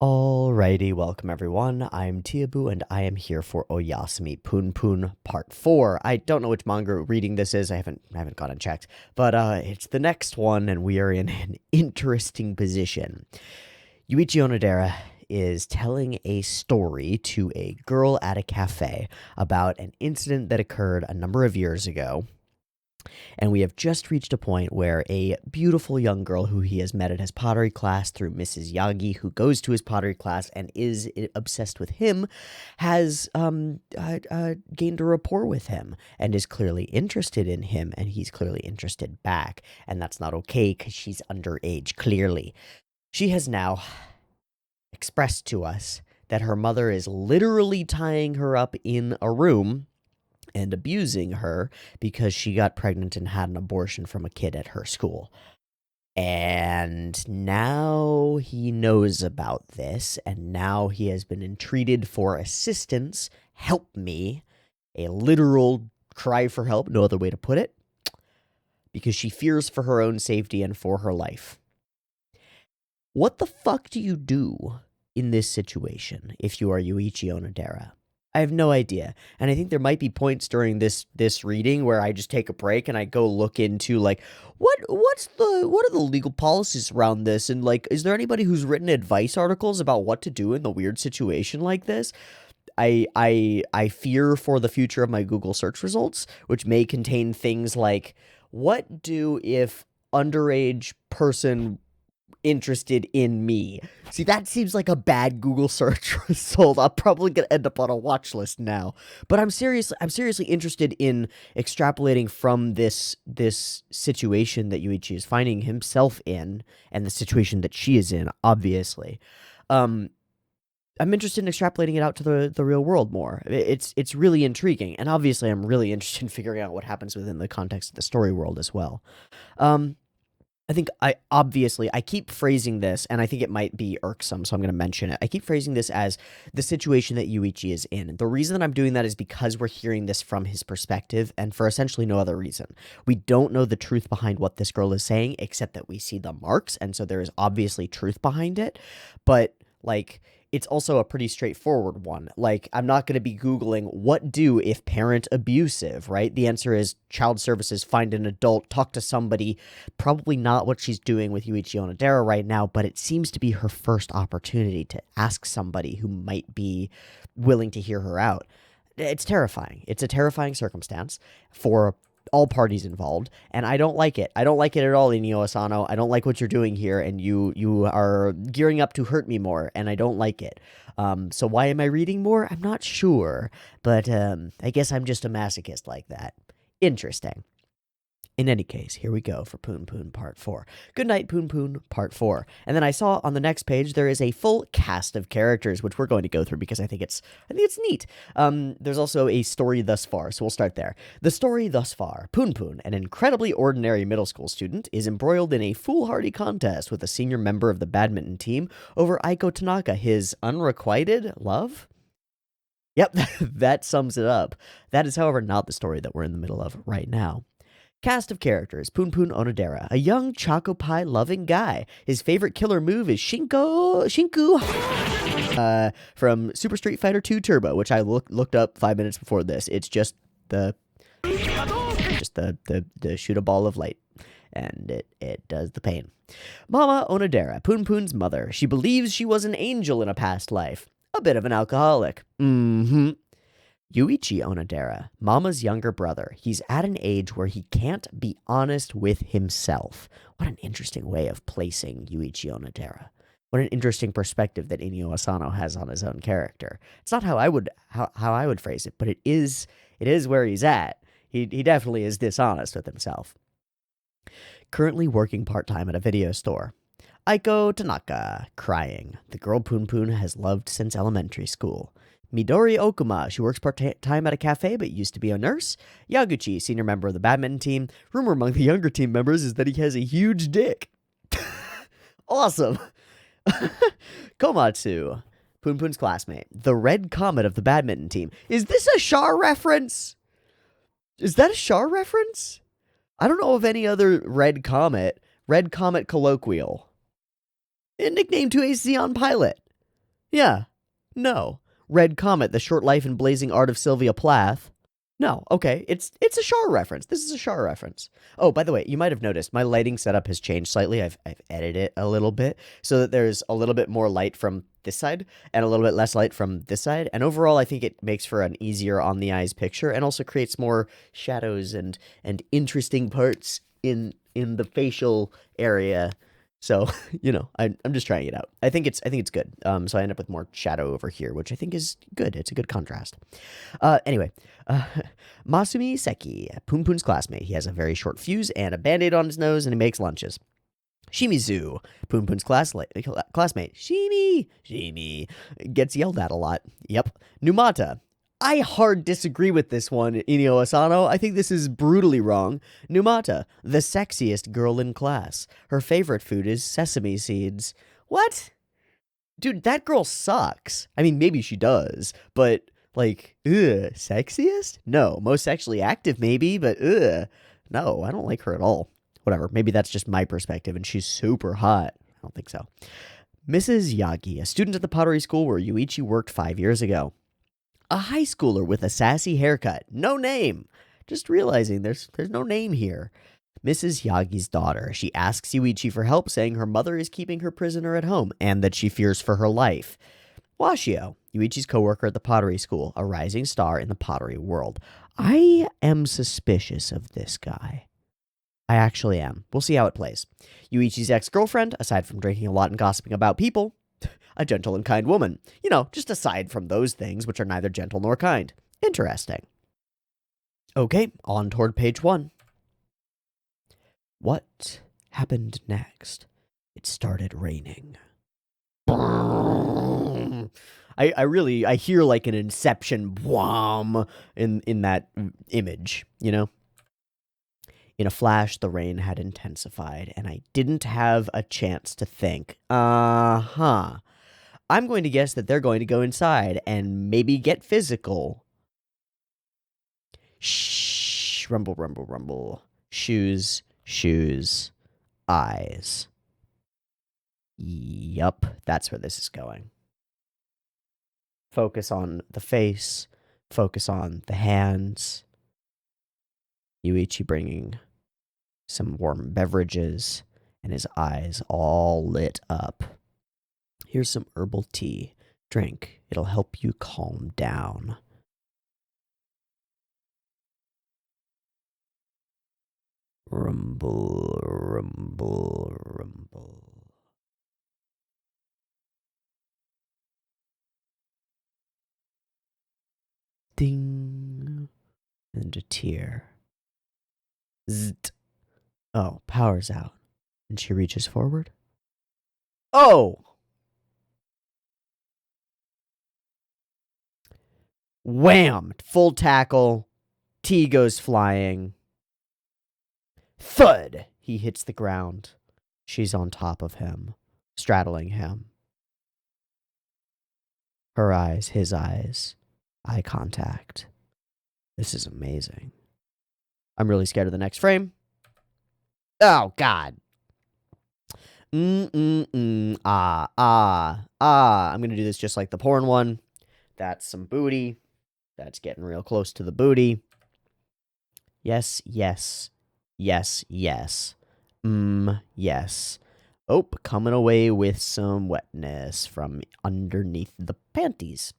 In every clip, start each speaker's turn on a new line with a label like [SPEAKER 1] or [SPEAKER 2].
[SPEAKER 1] Alrighty, welcome everyone. I'm Teeaboo and I am here for Oyasumi Punpun Part 4. I don't know which manga reading this is. I haven't gone and checked, but it's the next one and we are in an interesting position. Yuichi Onodera is telling a story to a girl at a cafe about an incident that occurred a number of years ago. And we have just reached a point where a beautiful young girl who he has met at his pottery class through Mrs. Yagi, who goes to his pottery class and is obsessed with him, has gained a rapport with him and is clearly interested in him, and he's clearly interested back. And that's not okay because she's underage, clearly. She has now expressed to us that her mother is literally tying her up in a room and abusing her because she got pregnant and had an abortion from a kid at her school. And now he knows about this, and now he has been entreated for assistance. Help me. A literal cry for help, no other way to put it, because she fears for her own safety and for her life. What the fuck do you do in this situation if you are Yuichi Onodera? I have no idea. And I think there might be points during this reading where I just take a break and I go look into like what are the legal policies around this, and like is there anybody who's written advice articles about what to do in the weird situation like this? I fear for the future of my Google search results, which may contain things like what do if underage person interested in me. See, that seems like a bad Google search result. I'm probably gonna end up on a watch list now. But I'm seriously interested in extrapolating from this situation that Yuichi is finding himself in, and the situation that she is in, obviously. I'm interested in extrapolating it out to the real world more. It's really intriguing, and obviously I'm really interested in figuring out what happens within the context of the story world as well. I think I keep phrasing this, and I think it might be irksome, so I'm going to mention it. I keep phrasing this as the situation that Yuichi is in. The reason that I'm doing that is because we're hearing this from his perspective, and for essentially no other reason. We don't know the truth behind what this girl is saying, except that we see the marks, and so there is obviously truth behind it, but, like, it's also a pretty straightforward one. Like, I'm not going to be Googling, what do if parent abusive, right? The answer is child services, find an adult, talk to somebody. Probably not what she's doing with Yuichi Onodera right now, but it seems to be her first opportunity to ask somebody who might be willing to hear her out. It's terrifying. It's a terrifying circumstance for all parties involved, and I don't like it. I don't like it at all, Inyo Asano. I don't like what you're doing here, and you are gearing up to hurt me more, and I don't like it. So why am I reading more? I'm not sure, but I guess I'm just a masochist like that. Interesting. In any case, here we go for Punpun Part 4. Good night, Punpun Part 4. And then I saw on the next page there is a full cast of characters, which we're going to go through because I think it's neat. There's also a story thus far, so we'll start there. The story thus far. Punpun, an incredibly ordinary middle school student, is embroiled in a foolhardy contest with a senior member of the badminton team over Aiko Tanaka, his unrequited love? Yep, that sums it up. That is, however, not the story that we're in the middle of right now. Cast of characters. Punpun Onodera, a young choco pie loving guy. His favorite killer move is Shinku from Super Street Fighter 2 Turbo, which I looked up 5 minutes before this. It's just the shoot a ball of light, and it does the pain. Mama Onodera, Punpun's mother. She believes she was an angel in a past life. A bit of an alcoholic. Yuichi Onodera, Mama's younger brother. He's at an age where he can't be honest with himself. What an interesting way of placing Yuichi Onodera. What an interesting perspective that Inyo Asano has on his own character. It's not how I would phrase it, but it is where he's at. He definitely is dishonest with himself. Currently working part-time at a video store. Aiko Tanaka, crying. The girl Punpun has loved since elementary school. Midori Okuma, she works part-time at a cafe but used to be a nurse. Yaguchi, senior member of the badminton team. Rumor among the younger team members is that he has a huge dick. Awesome. Komatsu, Punpun's classmate. The red comet of the badminton team. Is this a Char reference? Is that a Char reference? I don't know of any other red comet. Red comet colloquial. A nickname to a Xeon pilot. Yeah. No. Red Comet, The Short Life and Blazing Art of Sylvia Plath. No. Okay. It's a Char reference. This is a Char reference. Oh, by the way, you might have noticed my lighting setup has changed slightly. I've edited it a little bit so that there's a little bit more light from this side and a little bit less light from this side. And overall, I think it makes for an easier on the eyes picture and also creates more shadows and interesting parts in the facial area. So, I'm just trying it out. I think it's good. So I end up with more shadow over here, which I think is good. It's a good contrast. Anyway, Masumi Seki, Punpun's classmate. He has a very short fuse and a band-aid on his nose, and he makes lunches. Shimizu, Punpun's classmate. Shimi gets yelled at a lot. Yep. Numata. I hard disagree with this one, Inio Asano. I think this is brutally wrong. Numata, the sexiest girl in class. Her favorite food is sesame seeds. What? Dude, that girl sucks. I mean, maybe she does, but, sexiest? No. Most sexually active, maybe, but, no, I don't like her at all. Whatever, maybe that's just my perspective, and she's super hot. I don't think so. Mrs. Yagi, a student at the pottery school where Yuichi worked 5 years ago. A high schooler with a sassy haircut. No name. Just realizing there's no name here. Mrs. Yagi's daughter. She asks Yuichi for help, saying her mother is keeping her prisoner at home and that she fears for her life. Washio, Yuichi's coworker at the pottery school, a rising star in the pottery world. I am suspicious of this guy. I actually am. We'll see how it plays. Yuichi's ex-girlfriend, aside from drinking a lot and gossiping about people, a gentle and kind woman. Just aside from those things, which are neither gentle nor kind. Interesting. Okay, on toward page 1. What happened next? It started raining. I hear like an Inception bwom in that image, In a flash, the rain had intensified, and I didn't have a chance to think. I'm going to guess that they're going to go inside and maybe get physical. Shh, rumble, rumble, rumble. Shoes, eyes. Yup, that's where this is going. Focus on the face, focus on the hands. Yuichi bringing some warm beverages, and his eyes all lit up. Here's some herbal tea. Drink. It'll help you calm down. Rumble, rumble, rumble. Ding. And a tear. Zzzt. Oh, power's out. And she reaches forward. Oh! Wham! Full tackle. T goes flying. Thud! He hits the ground. She's on top of him, straddling him. Her eyes, his eyes. Eye contact. This is amazing. I'm really scared of the next frame. Oh, God. I'm going to do this just like the porn one. That's some booty. That's getting real close to the booty. Yes, yes. Yes, yes. Yes. Oh, coming away with some wetness from underneath the panties.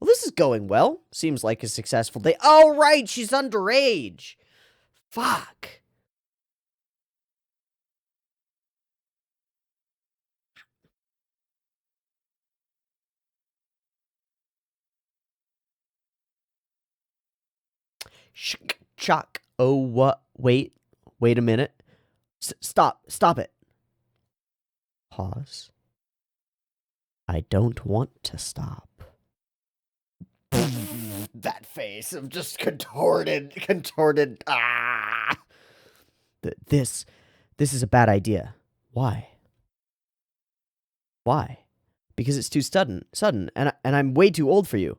[SPEAKER 1] Well, this is going well. Seems like a successful day. Oh, right, she's underage. Fuck. Shock. Oh, what? Wait a minute. Stop it. Pause. I don't want to stop. That face of just contorted. This is a bad idea. Why? Because it's too sudden, and I'm way too old for you.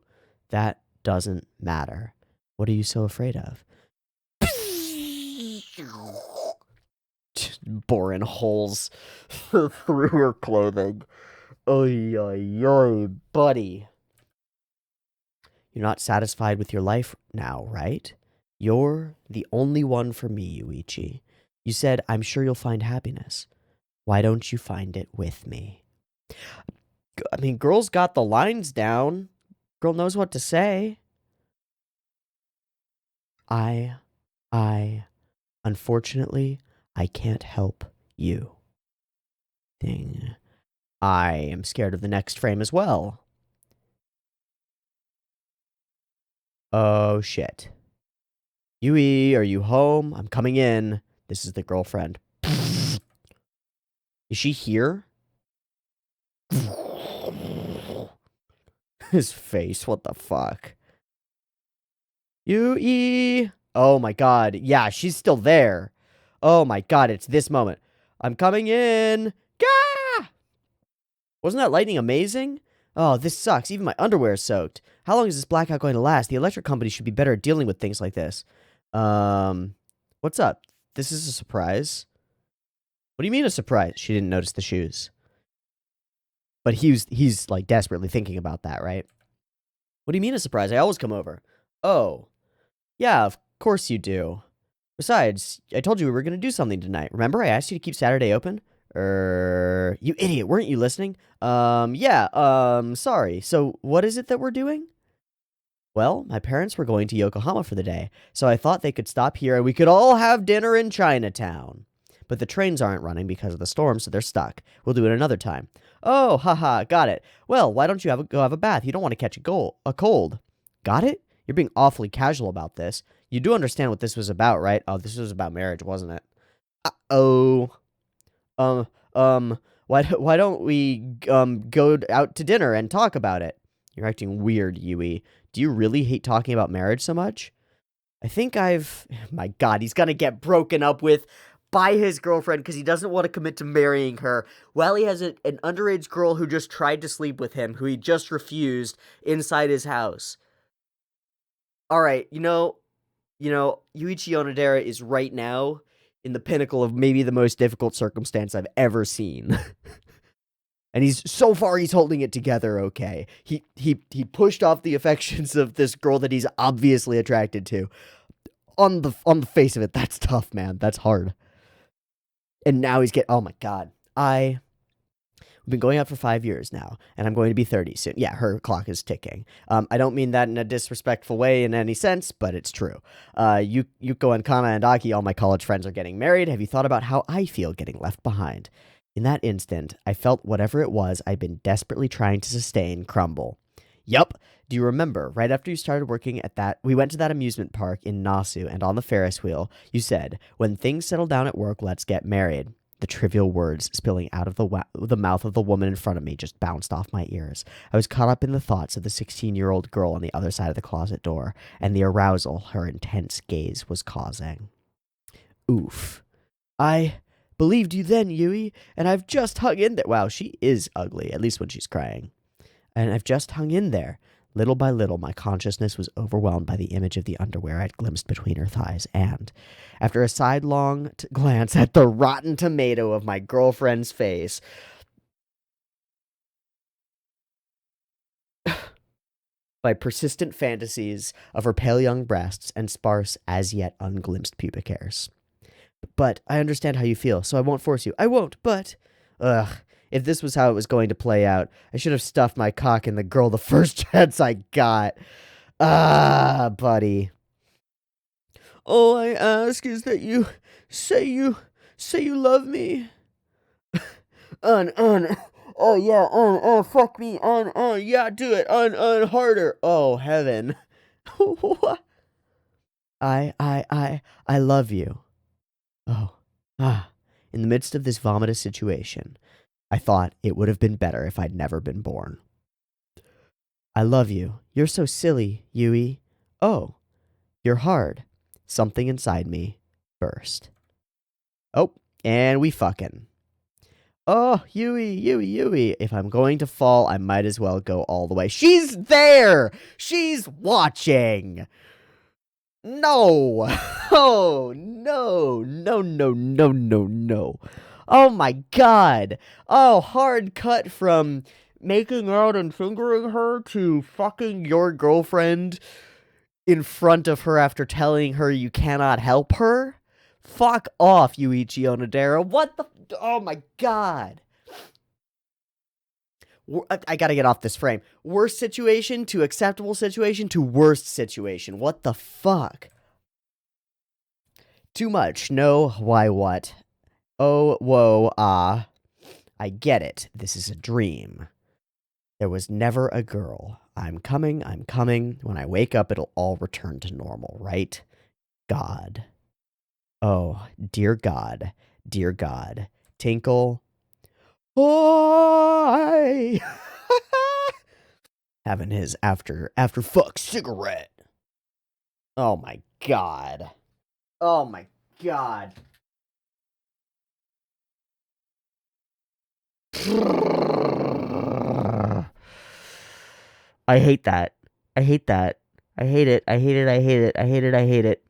[SPEAKER 1] That doesn't matter. What are you so afraid of? Boring holes through her clothing. Oy, oy, oy, buddy. You're not satisfied with your life now, right? You're the only one for me, Yuichi. You said, I'm sure you'll find happiness. Why don't you find it with me? I mean, girl's got the lines down. Girl knows what to say. I, unfortunately, I can't help you. Ding. I am scared of the next frame as well. Oh, shit. Yui, are you home? I'm coming in. This is the girlfriend. Is she here? His face, what the fuck? Yui! Oh my god, yeah, she's still there. Oh my god, it's this moment. I'm coming in. Gah! Wasn't that lightning amazing? Oh, this sucks. Even my underwear is soaked. How long is this blackout going to last? The electric company should be better at dealing with things like this. What's up? This is a surprise. What do you mean a surprise? She didn't notice the shoes. But he's like desperately thinking about that, right? What do you mean a surprise? I always come over. Oh. Yeah, of course you do. Besides, I told you we were going to do something tonight. Remember I asked you to keep Saturday open? You idiot, weren't you listening? Sorry. So what is it that we're doing? Well, my parents were going to Yokohama for the day, so I thought they could stop here and we could all have dinner in Chinatown. But the trains aren't running because of the storm, so they're stuck. We'll do it another time. Oh, haha, got it. Well, why don't you go have a bath? You don't want to catch a cold. Got it? You're being awfully casual about this. You do understand what this was about, right? Oh, this was about marriage, wasn't it? Uh-oh. Why don't we, go out to dinner and talk about it? You're acting weird, Yui. Do you really hate talking about marriage so much? I think my god, he's gonna get broken up with by his girlfriend because he doesn't want to commit to marrying her. Well, he has an underage girl who just tried to sleep with him, who he just refused inside his house. Alright, you know, Yuichi Onodera is right now in the pinnacle of maybe the most difficult circumstance I've ever seen. And he's holding it together okay. He pushed off the affections of this girl that he's obviously attracted to. On the face of it, that's tough, man. That's hard. And now oh my god. We've been going out for 5 years now, and I'm going to be 30 soon. Yeah, her clock is ticking. I don't mean that in a disrespectful way in any sense, but it's true. Yuko and Kana and Aki, all my college friends, are getting married. Have you thought about how I feel getting left behind? In that instant, I felt whatever it was I'd been desperately trying to sustain crumble. Yup. Do you remember, right after you started working at we went to that amusement park in Nasu, and on the Ferris wheel, you said, when things settle down at work, let's get married. The trivial words spilling out of the mouth of the woman in front of me just bounced off my ears. I was caught up in the thoughts of the 16-year-old girl on the other side of the closet door, and the arousal her intense gaze was causing. Oof. I believed you then, Yui, and I've just hung in there. Wow, she is ugly, at least when she's crying. And I've just hung in there. Little by little, my consciousness was overwhelmed by the image of the underwear I'd glimpsed between her thighs, and, after a sidelong glance at the rotten tomato of my girlfriend's face, by persistent fantasies of her pale young breasts and sparse, as yet unglimpsed pubic hairs. But I understand how you feel, so I won't force you. I won't, but... Ugh. If this was how it was going to play out, I should have stuffed my cock in the girl the first chance I got. Ah, buddy. All I ask is that you say you love me. Oh yeah, fuck me, yeah, do it, harder. Oh, heaven. I love you. Oh, in the midst of this vomitous situation, I thought it would have been better if I'd never been born. I love you. You're so silly, Yui. Oh, you're hard. Something inside me burst. Oh, and we fucking. Oh, Yui. If I'm going to fall, I might as well go all the way. She's there! She's watching! No! Oh, no. Oh my god. Oh, hard cut from making out and fingering her to fucking your girlfriend in front of her after telling her you cannot help her. Fuck off, Yuichi Onodera. What the? Oh my god. I gotta get off this frame. Worst situation to acceptable situation to worst situation. What the fuck? Too much. No, why what? Oh, whoa, ah. I get it. This is a dream. There was never a girl. I'm coming, I'm coming. When I wake up, it'll all return to normal, right? God. Oh, dear God. Dear God. Tinkle. Hi! Having his after fuck cigarette. Oh my god. Oh my god. I hate that. I hate that. I hate it. I hate it. I hate it. I hate it. I hate it.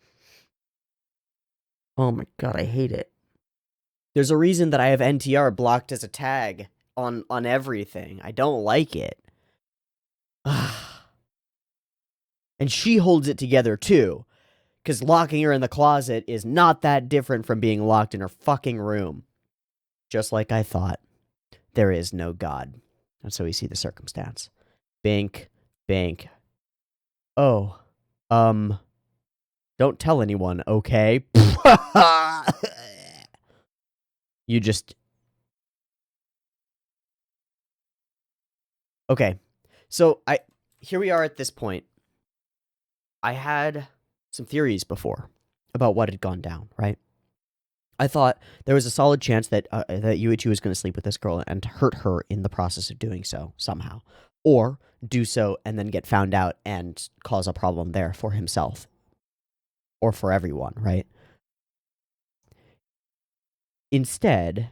[SPEAKER 1] Oh my god, I hate it. There's a reason that I have NTR blocked as a tag on everything. I don't like it. And she holds it together too. Because locking her in the closet is not that different from being locked in her fucking room. Just like I thought. There is no God. And so we see the circumstance. Bink, bink. Oh, don't tell anyone, okay? You just... Okay, so here we are at this point. I had some theories before about what had gone down, right? I thought there was a solid chance that that Yuichi was going to sleep with this girl and hurt her in the process of doing so somehow. Or do so and then get found out and cause a problem there for himself. Or for everyone, right? Instead,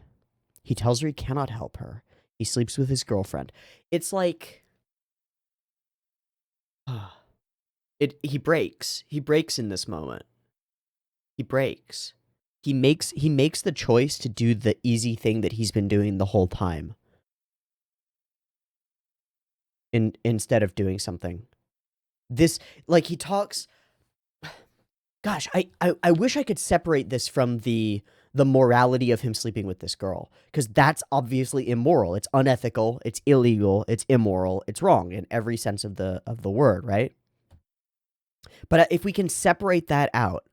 [SPEAKER 1] he tells her he cannot help her. He sleeps with his girlfriend. It's like... He breaks. He breaks in this moment. He breaks. He makes the choice to do the easy thing that he's been doing the whole time. Instead of doing something. This, like, he talks... Gosh, I wish I could separate this from the morality of him sleeping with this girl. Because that's obviously immoral. It's unethical. It's illegal. It's immoral. It's wrong in every sense of the word, right? But if we can separate that out,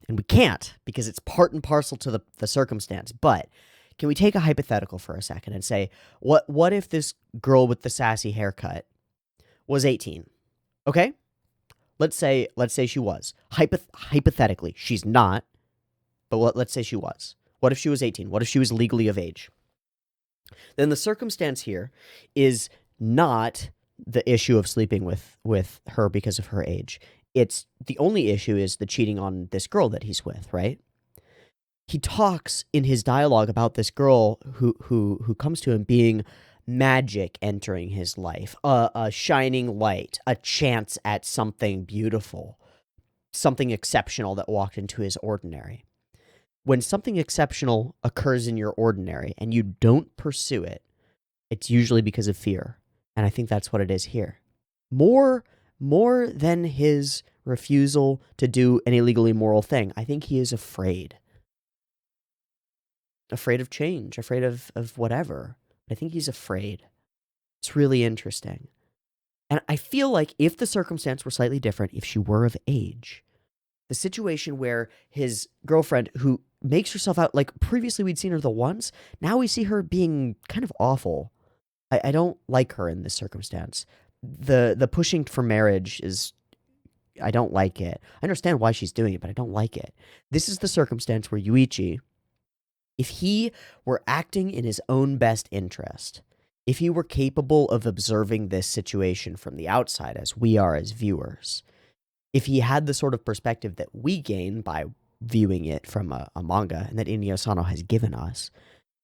[SPEAKER 1] and we can't because it's part and parcel to the circumstance, but can we take a hypothetical for a second and say, what if this girl with the sassy haircut was 18? Okay? Let's say she was. Hypothetically, she's not, but let's say she was. What if she was 18? What if she was legally of age? Then the circumstance here is not the issue of sleeping with her because of her age. It's the only issue is the cheating on this girl that he's with, right? He talks in his dialogue about this girl who comes to him being magic entering his life, a shining light, a chance at something beautiful, something exceptional that walked into his ordinary. When something exceptional occurs in your ordinary and you don't pursue it, it's usually because of fear. And I think that's what it is here. More than his refusal to do an illegally immoral thing, I think he is afraid. Afraid of change, afraid of whatever. I think he's afraid. It's really interesting. And I feel like if the circumstance were slightly different, if she were of age, the situation where his girlfriend, who makes herself out, like previously we'd seen her the once, now we see her being kind of awful. I don't like her in this circumstance. The pushing for marriage is... I don't like it. I understand why she's doing it, but I don't like it. This is the circumstance where Yuichi, if he were acting in his own best interest, if he were capable of observing this situation from the outside as we are as viewers, if he had the sort of perspective that we gain by viewing it from a manga and that Inio Sano has given us,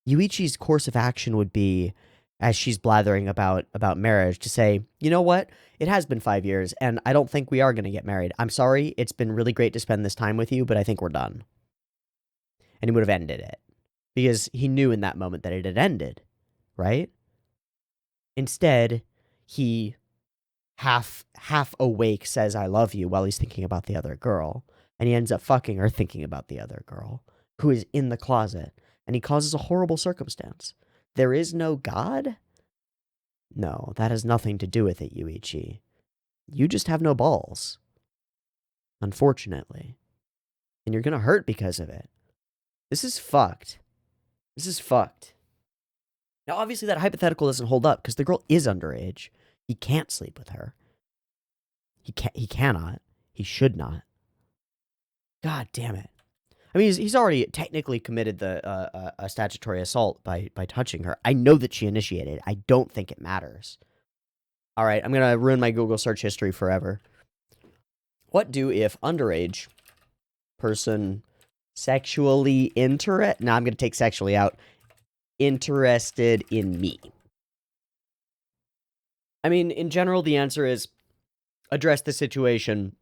[SPEAKER 1] Yuichi's course of action would be, as she's blathering about marriage, to say, you know what? It has been 5 years, and I don't think we are going to get married. I'm sorry. It's been really great to spend this time with you, but I think we're done. and he would have ended it. Because he knew in that moment that it had ended, right? Instead, he half awake says I love you while he's thinking about the other girl, and he ends up fucking her thinking about the other girl who is in the closet, and he causes a horrible circumstance. There is no God? No, that has nothing to do with it, Yuichi. You just have no balls. Unfortunately. And you're gonna hurt because of it. This is fucked. This is fucked. Now, obviously, that hypothetical doesn't hold up because the girl is underage. He can't sleep with her. He cannot. He should not. God damn it. I mean, he's already technically committed a statutory assault by touching her. I know that she initiated it. I don't think it matters. All right, I'm going to ruin my Google search history forever. What do if underage person sexually interested? Now I'm going to take sexually out. Interested in me. I mean, in general, the answer is address the situation,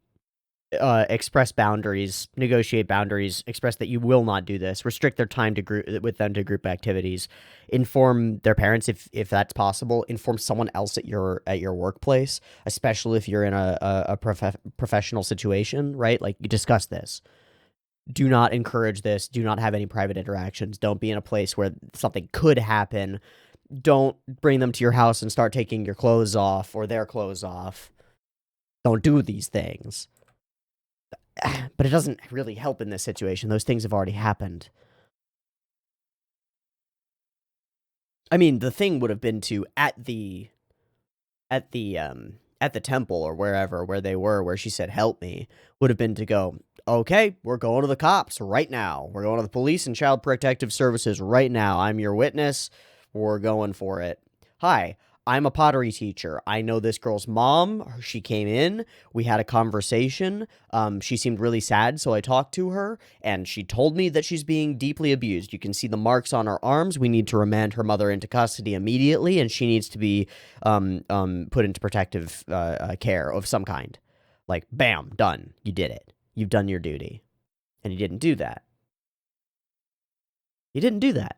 [SPEAKER 1] express boundaries, negotiate boundaries, express that you will not do this, restrict their time to group activities, inform their parents if that's possible, inform someone else at your workplace, especially if you're in a professional situation, right? Like, you discuss this. Do not encourage this. Do not have any private interactions. Don't be in a place where something could happen. Don't bring them to your house and start taking your clothes off or their clothes off. Don't do these things. But it doesn't really help in this situation. Those things have already happened. I mean, the thing would have been to, at the temple or wherever where they were, where she said, help me, would have been to go, okay, we're going to the cops right now. We're going to the police and child protective services right now. I'm your witness. We're going for it. Hi, I'm a pottery teacher. I know this girl's mom. She came in. We had a conversation. She seemed really sad, so I talked to her, and she told me that she's being deeply abused. You can see the marks on her arms. We need to remand her mother into custody immediately, and she needs to be put into protective care of some kind. Like, bam, done. You did it. You've done your duty. And he didn't do that. He didn't do that.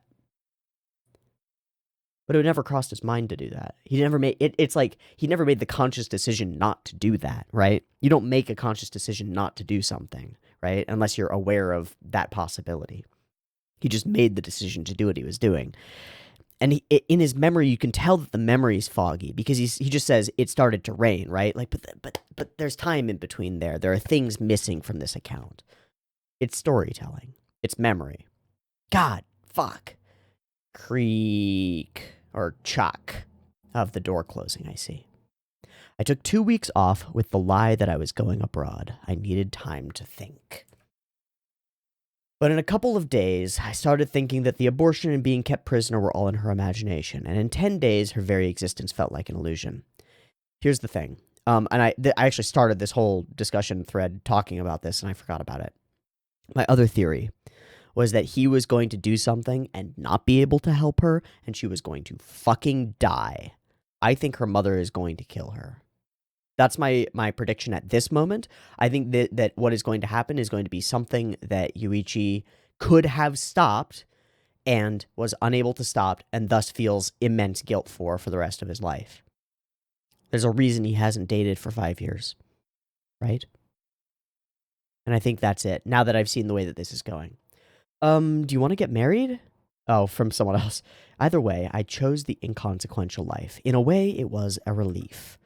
[SPEAKER 1] But it never crossed his mind to do that. He never made it. It's like he never made the conscious decision not to do that, right? You don't make a conscious decision not to do something, right? Unless you're aware of that possibility. He just made the decision to do what he was doing. And in his memory, you can tell that the memory is foggy because he just says it started to rain, right? Like, but there's time in between there. There are things missing from this account. It's storytelling. It's memory. God, fuck. Creak or chuck of the door closing, I see. I took 2 weeks off with the lie that I was going abroad. I needed time to think. But in a couple of days, I started thinking that the abortion and being kept prisoner were all in her imagination, and in 10 days, her very existence felt like an illusion. Here's the thing, and I actually started this whole discussion thread talking about this, and I forgot about it. My other theory was that he was going to do something and not be able to help her, and she was going to fucking die. I think her mother is going to kill her. That's my prediction at this moment. I think that what is going to happen is going to be something that Yuichi could have stopped and was unable to stop, and thus feels immense guilt for the rest of his life. There's a reason he hasn't dated for 5 years, right? And I think that's it, now that I've seen the way that this is going. Do you want to get married? Oh, from someone else. Either way, I chose the inconsequential life. In a way, it was a relief.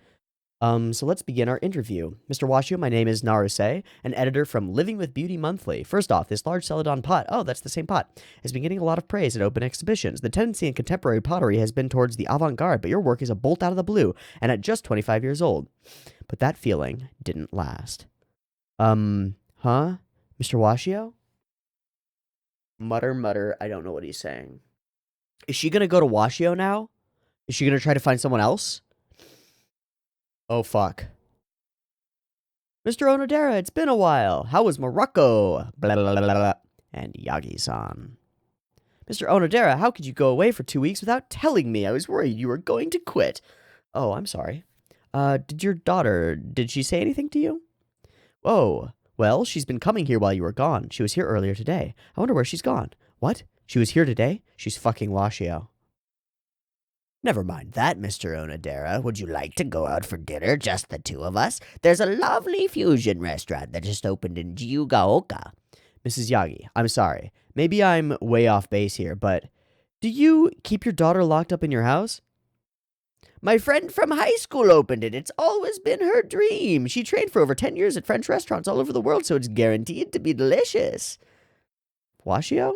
[SPEAKER 1] So let's begin our interview. Mr. Washio, my name is Naruse, an editor from Living with Beauty Monthly. First off, this large Celadon pot, oh, that's the same pot, has been getting a lot of praise at open exhibitions. The tendency in contemporary pottery has been towards the avant-garde, but your work is a bolt out of the blue, and at just 25 years old. But that feeling didn't last. Huh? Mr. Washio? Mutter, I don't know what he's saying. Is she gonna go to Washio now? Is she gonna try to find someone else? Oh, fuck. Mr. Onodera, it's been a while. How was Morocco? Blah, blah, blah, blah. And Yagi-san. Mr. Onodera, how could you go away for 2 weeks without telling me? I was worried you were going to quit. Oh, I'm sorry. Did your daughter, did she say anything to you? Whoa. Well, she's been coming here while you were gone. She was here earlier today. I wonder where she's gone. What? She was here today? She's fucking Washio. Never mind that, Mr. Onodera. Would you like to go out for dinner, just the two of us? There's a lovely fusion restaurant that just opened in Jiugaoka. Mrs. Yagi, I'm sorry. Maybe I'm way off base here, but do you keep your daughter locked up in your house? My friend from high school opened it. It's always been her dream. She trained for over 10 years at French restaurants all over the world, so it's guaranteed to be delicious. Washio?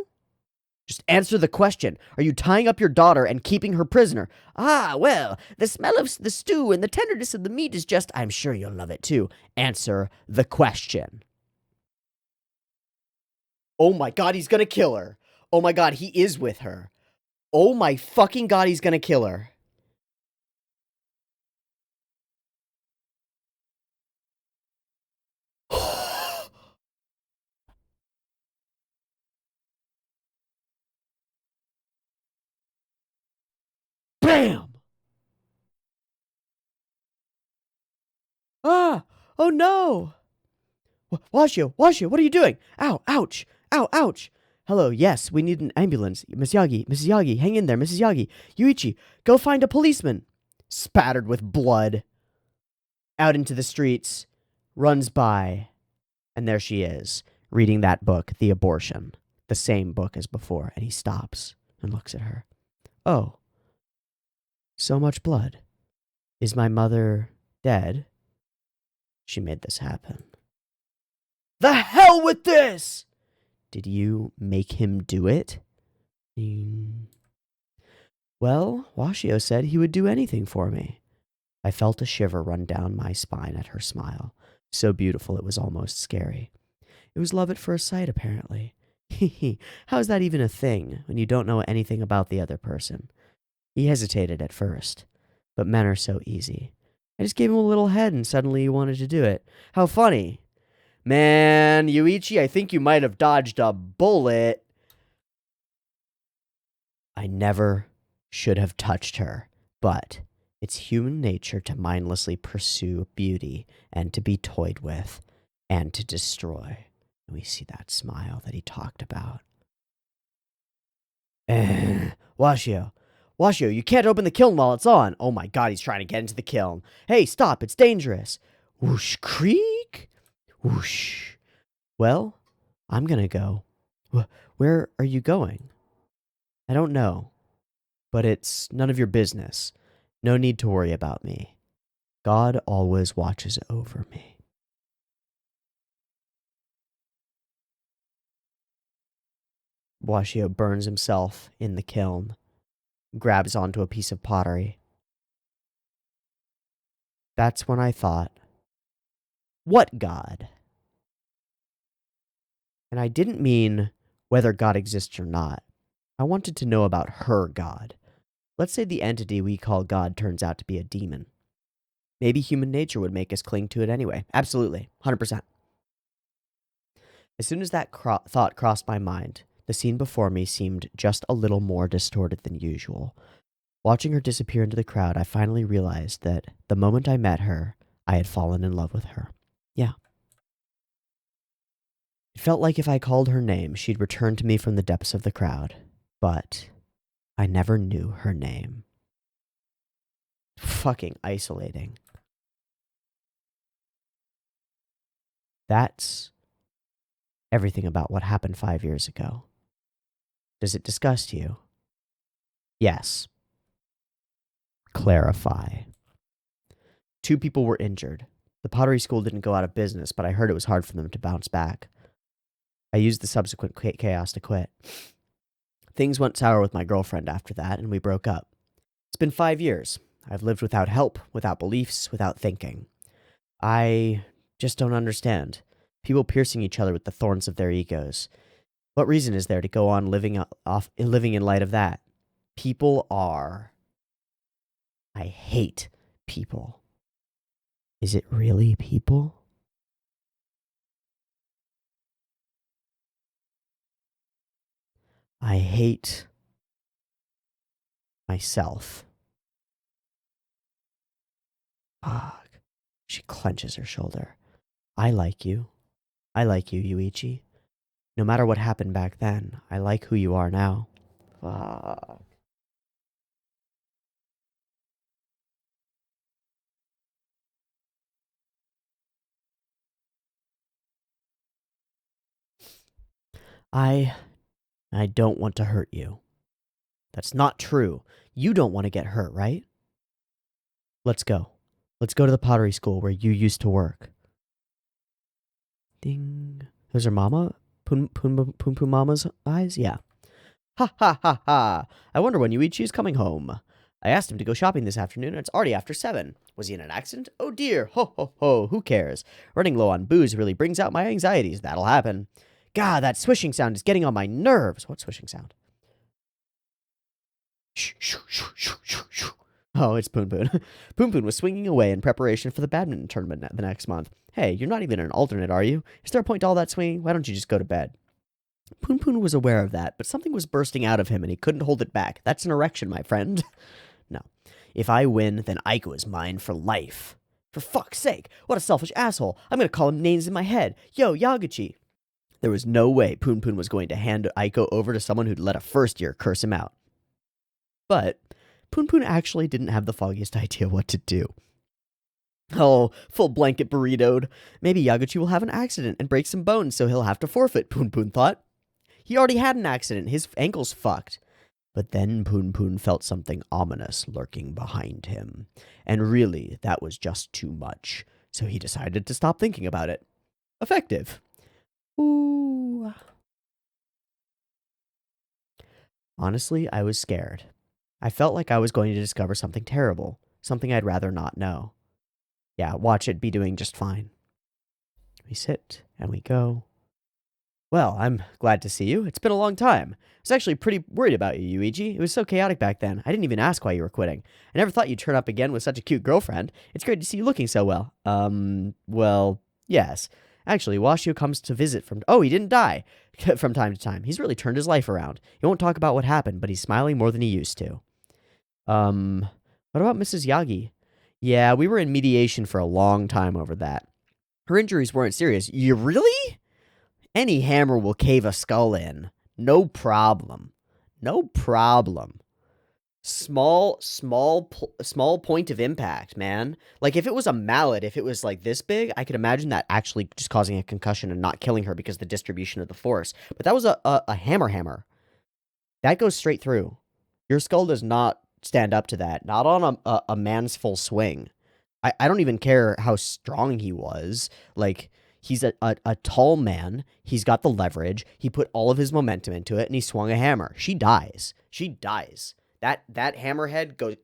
[SPEAKER 1] Just answer the question. Are you tying up your daughter and keeping her prisoner? Ah, well, the smell of the stew and the tenderness of the meat is just... I'm sure you'll love it too. Answer the question. Oh my god, he's gonna kill her. Oh my god, he is with her. Oh my fucking god, he's gonna kill her. Bam! Ah! Oh no! Washio, what are you doing? Ow, ouch, ow, ouch. Hello, yes, we need an ambulance. Mrs. Yagi, hang in there, Mrs. Yagi. Yuichi, go find a policeman. Spattered with blood. Out into the streets. Runs by. And there she is, reading that book, The Abortion. The same book as before. And he stops and looks at her. Oh. So much blood. Is my mother dead? She made this happen. The hell with this! Did you make him do it? Well, Washio said he would do anything for me. I felt a shiver run down my spine at her smile. So beautiful it was almost scary. It was love at first sight, apparently. How's that even a thing when you don't know anything about the other person? He hesitated at first, but men are so easy. I just gave him a little head and suddenly he wanted to do it. How funny. Man, Yuichi, I think you might have dodged a bullet. I never should have touched her, but it's human nature to mindlessly pursue beauty and to be toyed with and to destroy. And we see that smile that he talked about. Washio, you can't open the kiln while it's on. Oh my god, he's trying to get into the kiln. Hey, stop, it's dangerous. Whoosh, creak. Whoosh. Well, I'm gonna go. Where are you going? I don't know, but it's none of your business. No need to worry about me. God always watches over me. Washio burns himself in the kiln, grabs onto a piece of pottery. That's when I thought, what God? And I didn't mean whether God exists or not. I wanted to know about her God. Let's say the entity we call God turns out to be a demon. Maybe human nature would make us cling to it anyway. Absolutely. 100%. As soon as that thought crossed my mind, the scene before me seemed just a little more distorted than usual. Watching her disappear into the crowd, I finally realized that the moment I met her, I had fallen in love with her. Yeah. It felt like if I called her name, she'd return to me from the depths of the crowd. But I never knew her name. Fucking isolating. That's everything about what happened 5 years ago. Does it disgust you? Yes. Clarify. 2 people were injured. The pottery school didn't go out of business, but I heard it was hard for them to bounce back. I used the subsequent chaos to quit. Things went sour with my girlfriend after that, and we broke up. It's been 5 years. I've lived without help, without beliefs, without thinking. I just don't understand. People piercing each other with the thorns of their egos. What reason is there to go on living in light of that? People are... I hate people. Is it really people? I hate myself. Fuck. She clenches her shoulder. I like you. I like you, Yuichi. No matter what happened back then, I like who you are now. Fuck. I don't want to hurt you. That's not true. You don't want to get hurt, right? Let's go. Let's go to the pottery school where you used to work. Ding. Those are Mama? Poon Mama's eyes? Yeah. Ha ha ha ha. I wonder when Yuichi's coming home. I asked him to go shopping this afternoon, and it's already after 7. Was he in an accident? Oh dear. Ho ho ho. Who cares? Running low on booze really brings out my anxieties. That'll happen. God, that swishing sound is getting on my nerves. What swishing sound? Shh, shh, shh, shh, shh, shh. Oh, it's Punpun. Punpun was swinging away in preparation for the badminton tournament the next month. Hey, you're not even an alternate, are you? Is there a point to all that swinging? Why don't you just go to bed? Punpun was aware of that, but something was bursting out of him and he couldn't hold it back. That's an erection, my friend. No. If I win, then Aiko is mine for life. For fuck's sake, what a selfish asshole. I'm gonna call him names in my head. Yo, Yaguchi. There was no way Punpun was going to hand Aiko over to someone who'd let a first year curse him out. But Punpun actually didn't have the foggiest idea what to do. Oh, full blanket burritoed. Maybe Yaguchi will have an accident and break some bones, so he'll have to forfeit, Punpun thought. He already had an accident. His ankle's fucked. But then Punpun felt something ominous lurking behind him. And really, that was just too much. So he decided to stop thinking about it. Effective. Ooh. Honestly, I was scared. I felt like I was going to discover something terrible. Something I'd rather not know. Yeah, watch it be doing just fine. We sit and we go. Well, I'm glad to see you. It's been a long time. I was actually pretty worried about you, Yuichi. It was so chaotic back then. I didn't even ask why you were quitting. I never thought you'd turn up again with such a cute girlfriend. It's great to see you looking so well. Well, yes. Actually, Washio comes to visit from... Oh, he didn't die. From time to time. He's really turned his life around. He won't talk about what happened, but he's smiling more than he used to. What about Mrs. Yagi? Yeah, we were in mediation for a long time over that. Her injuries weren't serious. You really? Any hammer will cave a skull in. No problem. No problem. Small point of impact, man. Like, if it was a mallet, if it was, like, this big, I could imagine that actually just causing a concussion and not killing her because of the distribution of the force. But that was a hammer. That goes straight through. Your skull does not stand up to that. Not on a man's full swing. I don't even care how strong he was. Like, he's a tall man. He's got the leverage. He put all of his momentum into it, and he swung a hammer. She dies. She dies. That hammerhead goes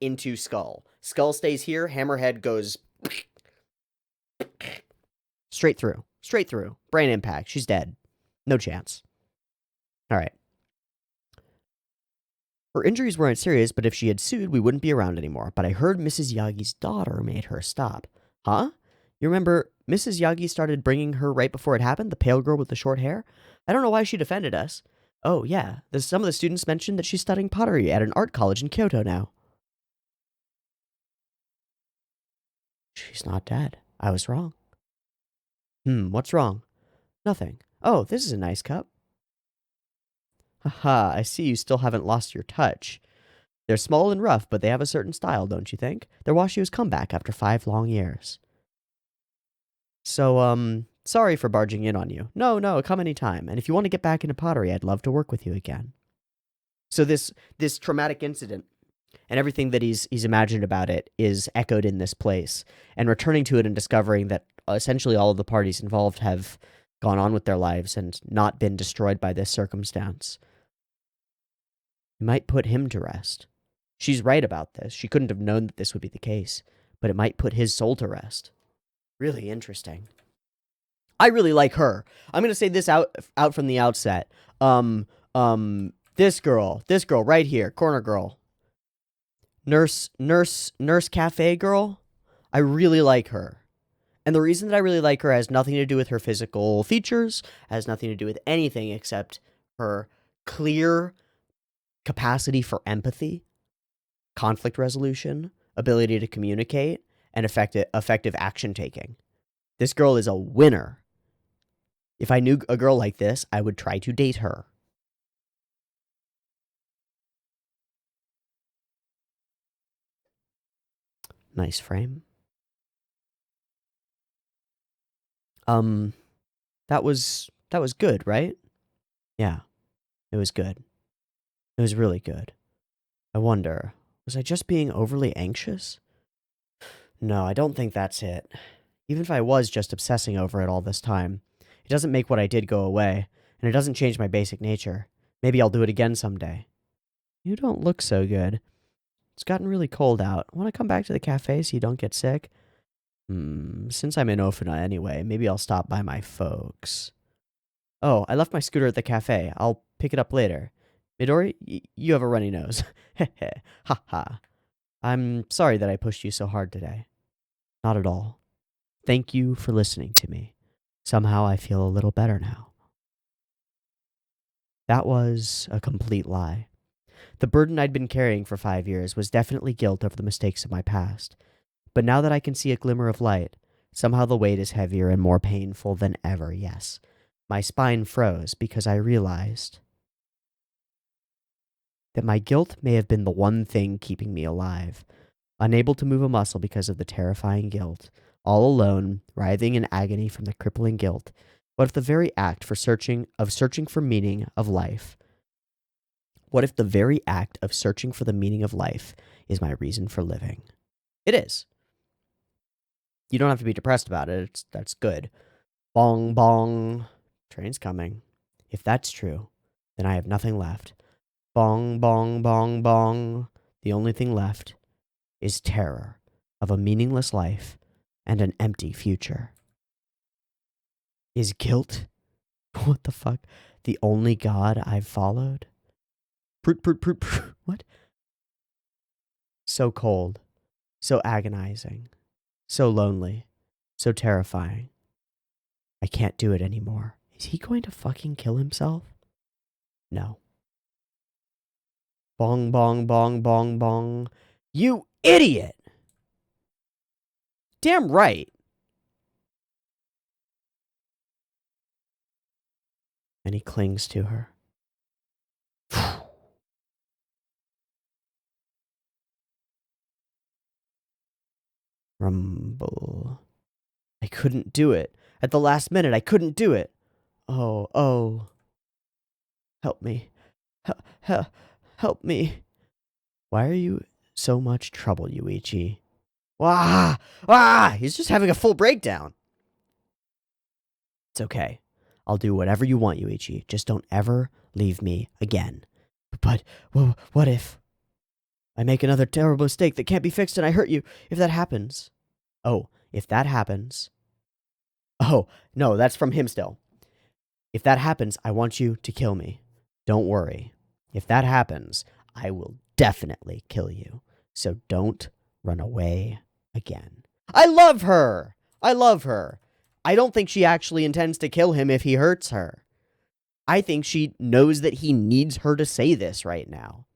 [SPEAKER 1] into skull. Skull stays here. Hammerhead goes straight through. Straight through. Brain impact. She's dead. No chance. All right. Her injuries weren't serious, but if she had sued, we wouldn't be around anymore. But I heard Mrs. Yagi's daughter made her stop. Huh? You remember Mrs. Yagi started bringing her right before it happened? The pale girl with the short hair? I don't know why she defended us. Oh, yeah. Some of the students mentioned that she's studying pottery at an art college in Kyoto now. She's not dead. I was wrong. What's wrong? Nothing. Oh, this is a nice cup. Haha, I see you still haven't lost your touch. They're small and rough, but they have a certain style, don't you think? They're Washio's comeback after 5 long years. So, sorry for barging in on you. No, come anytime. And if you want to get back into pottery, I'd love to work with you again. So this traumatic incident and everything that he's imagined about it is echoed in this place. And returning to it and discovering that essentially all of the parties involved have gone on with their lives and not been destroyed by this circumstance. It might put him to rest. She's right about this. She couldn't have known that this would be the case, but it might put his soul to rest. Really interesting. I really like her. I'm gonna say this out from the outset. This girl right here, corner girl, nurse cafe girl. I really like her. And the reason that I really like her has nothing to do with her physical features, has nothing to do with anything except her clear capacity for empathy, conflict resolution, ability to communicate, and effective action taking. This girl is a winner. If I knew a girl like this, I would try to date her. Nice frame. That was good, right? Yeah, it was good. It was really good. I wonder, was I just being overly anxious? No, I don't think that's it. Even if I was just obsessing over it all this time, it doesn't make what I did go away, and it doesn't change my basic nature. Maybe I'll do it again someday. You don't look so good. It's gotten really cold out. Want to come back to the cafe so you don't get sick? Since I'm in Ofuna anyway, maybe I'll stop by my folks. Oh, I left my scooter at the cafe. I'll pick it up later. Midori, you have a runny nose. Heh ha ha. I'm sorry that I pushed you so hard today. Not at all. Thank you for listening to me. Somehow I feel a little better now. That was a complete lie. The burden I'd been carrying for 5 years was definitely guilt over the mistakes of my past. But now that I can see a glimmer of light, somehow the weight is heavier and more painful than ever, yes. My spine froze because I realized that my guilt may have been the one thing keeping me alive. Unable to move a muscle because of the terrifying guilt, all alone, writhing in agony from the crippling guilt, what if the very act of searching for meaning of life? What if the very act of searching for the meaning of life is my reason for living? It is. You don't have to be depressed about it. That's good. Bong, bong. Train's coming. If that's true, then I have nothing left. Bong, bong, bong, bong. The only thing left is terror of a meaningless life and an empty future. Is guilt, what the fuck, the only god I've followed? What? So cold, so agonizing, so lonely, so terrifying. I can't do it anymore. Is he going to fucking kill himself? No. Bong, bong, bong, bong, bong. You idiot! Damn right. And he clings to her. Rumble. I couldn't do it. At the last minute, I couldn't do it. Oh. Help me. Help me. Why are you so much trouble, Yuichi? He's just having a full breakdown. It's okay. I'll do whatever you want, Yuichi. Just don't ever leave me again. But what if I make another terrible mistake that can't be fixed and I hurt you? If that happens. Oh, if that happens. Oh, no, that's from him still. If that happens, I want you to kill me. Don't worry. If that happens, I will definitely kill you. So don't run away again. I love her. I don't think she actually intends to kill him if he hurts her. I think she knows that he needs her to say this right now.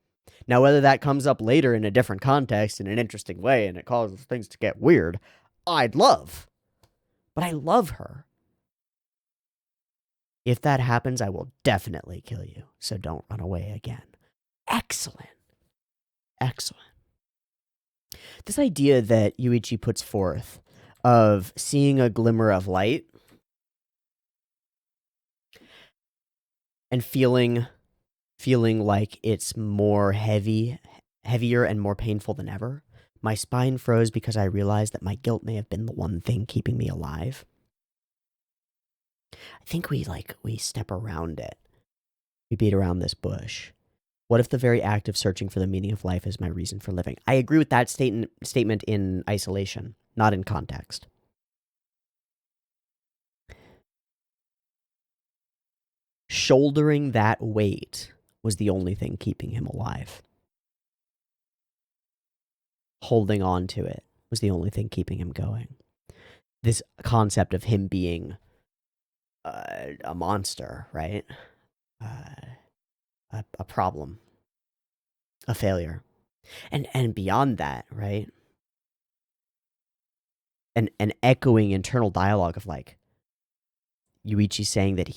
[SPEAKER 1] Now, whether that comes up later in a different context in an interesting way and it causes things to get weird, I'd love. But I love her. If that happens, I will definitely kill you. So don't run away again. Excellent. This idea that Yuichi puts forth of seeing a glimmer of light and feeling like it's more heavier and more painful than ever. My spine froze because I realized that my guilt may have been the one thing keeping me alive. I think we step around it. We beat around this bush. What if the very act of searching for the meaning of life is my reason for living? I agree with that statement in isolation, not in context. Shouldering that weight was the only thing keeping him alive. Holding on to it was the only thing keeping him going. This concept of him being a monster, right? A problem, a failure, and beyond that, right? An echoing internal dialogue of like, Yuichi's saying that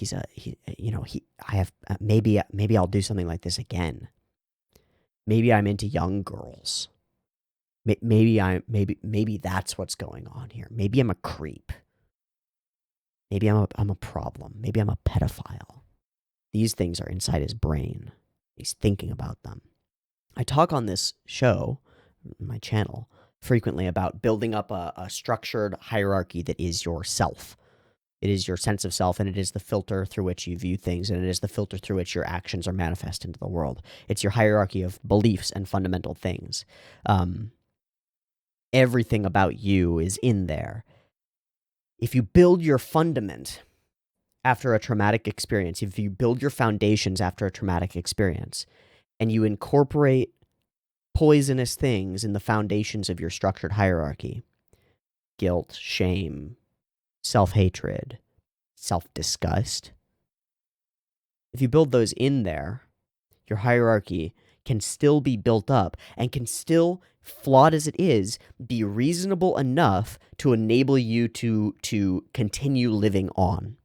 [SPEAKER 1] maybe I'll do something like this again. Maybe I'm into young girls. Maybe that's what's going on here. Maybe I'm a creep. Maybe I'm a problem. Maybe I'm a pedophile. These things are inside his brain. He's thinking about them. I talk on this show, my channel, frequently about building up a structured hierarchy that is yourself. It is your sense of self, and it is the filter through which you view things, and it is the filter through which your actions are manifest into the world. It's your hierarchy of beliefs and fundamental things. Everything about you is in there. If you build your fundament after a traumatic experience, if you build your foundations after a traumatic experience, and you incorporate poisonous things in the foundations of your structured hierarchy, guilt, shame, self-hatred, self-disgust, if you build those in there, your hierarchy can still be built up and can still, flawed as it is, be reasonable enough to enable you to continue living on.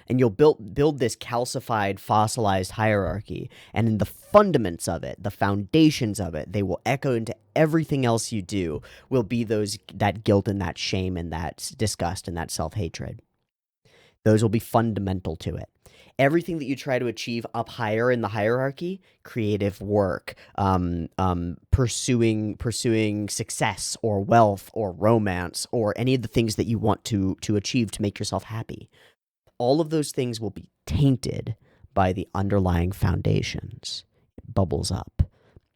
[SPEAKER 1] And you'll build this calcified, fossilized hierarchy, and in the fundaments of it, the foundations of it, they will echo into everything else you do, will be that guilt and that shame and that disgust and that self-hatred. Those will be fundamental to it. Everything that you try to achieve up higher in the hierarchy, creative work, pursuing success or wealth or romance or any of the things that you want to achieve to make yourself happy, all of those things will be tainted by the underlying foundations. It bubbles up.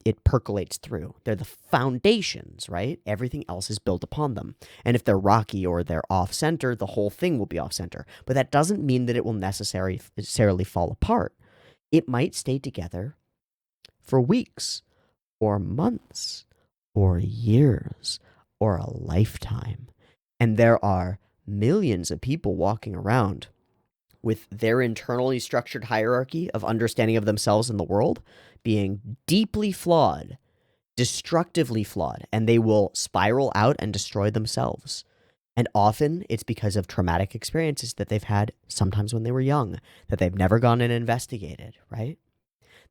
[SPEAKER 1] It percolates through. They're the foundations, right? Everything else is built upon them. And if they're rocky or they're off-center, the whole thing will be off-center. But that doesn't mean that it will necessarily fall apart. It might stay together for weeks or months or years or a lifetime. And there are millions of people walking around with their internally structured hierarchy of understanding of themselves and the world being deeply flawed, destructively flawed, and they will spiral out and destroy themselves. And often it's because of traumatic experiences that they've had, sometimes when they were young, that they've never gone and investigated, right?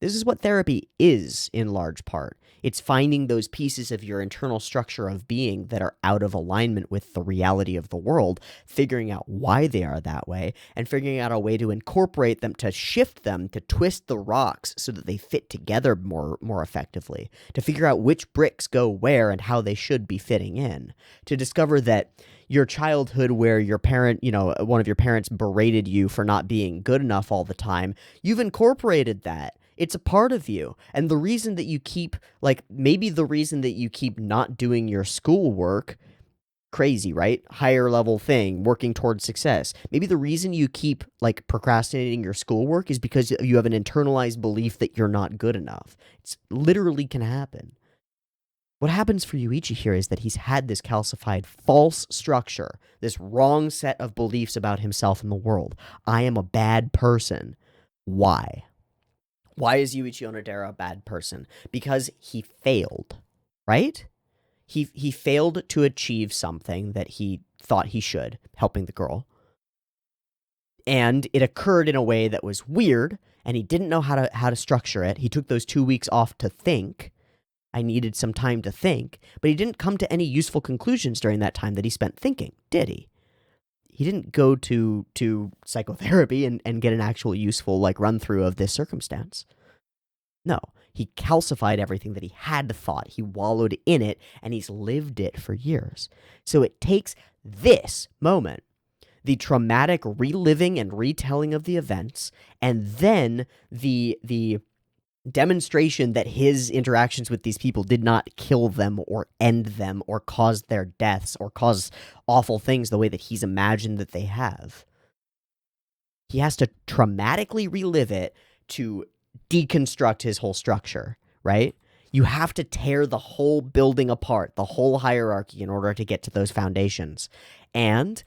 [SPEAKER 1] This is what therapy is in large part. It's finding those pieces of your internal structure of being that are out of alignment with the reality of the world, figuring out why they are that way, and figuring out a way to incorporate them, to shift them, to twist the rocks so that they fit together more effectively, to figure out which bricks go where and how they should be fitting in, to discover that your childhood where your parent, one of your parents berated you for not being good enough all the time, you've incorporated that. It's a part of you. And the reason that you keep, maybe the reason that you keep not doing your schoolwork, crazy, right? Higher level thing, working towards success. Maybe the reason you keep, procrastinating your schoolwork is because you have an internalized belief that you're not good enough. It's literally can happen. What happens for Yuichi here is that he's had this calcified false structure, this wrong set of beliefs about himself and the world. I am a bad person. Why? Why is Yuichi Onodera a bad person? Because he failed, right? He failed to achieve something that he thought he should, helping the girl. And it occurred in a way that was weird, and he didn't know how to structure it. He took those 2 weeks off to think. I needed some time to think, but he didn't come to any useful conclusions during that time that he spent thinking, did he? He didn't go to psychotherapy and get an actual useful run-through of this circumstance. No, he calcified everything that he had thought. He wallowed in it, and he's lived it for years. So it takes this moment, the traumatic reliving and retelling of the events, and then the demonstration that his interactions with these people did not kill them or end them or cause their deaths or cause awful things the way that he's imagined that they have. He has to traumatically relive it to deconstruct his whole structure, right? You have to tear the whole building apart, the whole hierarchy in order to get to those foundations. And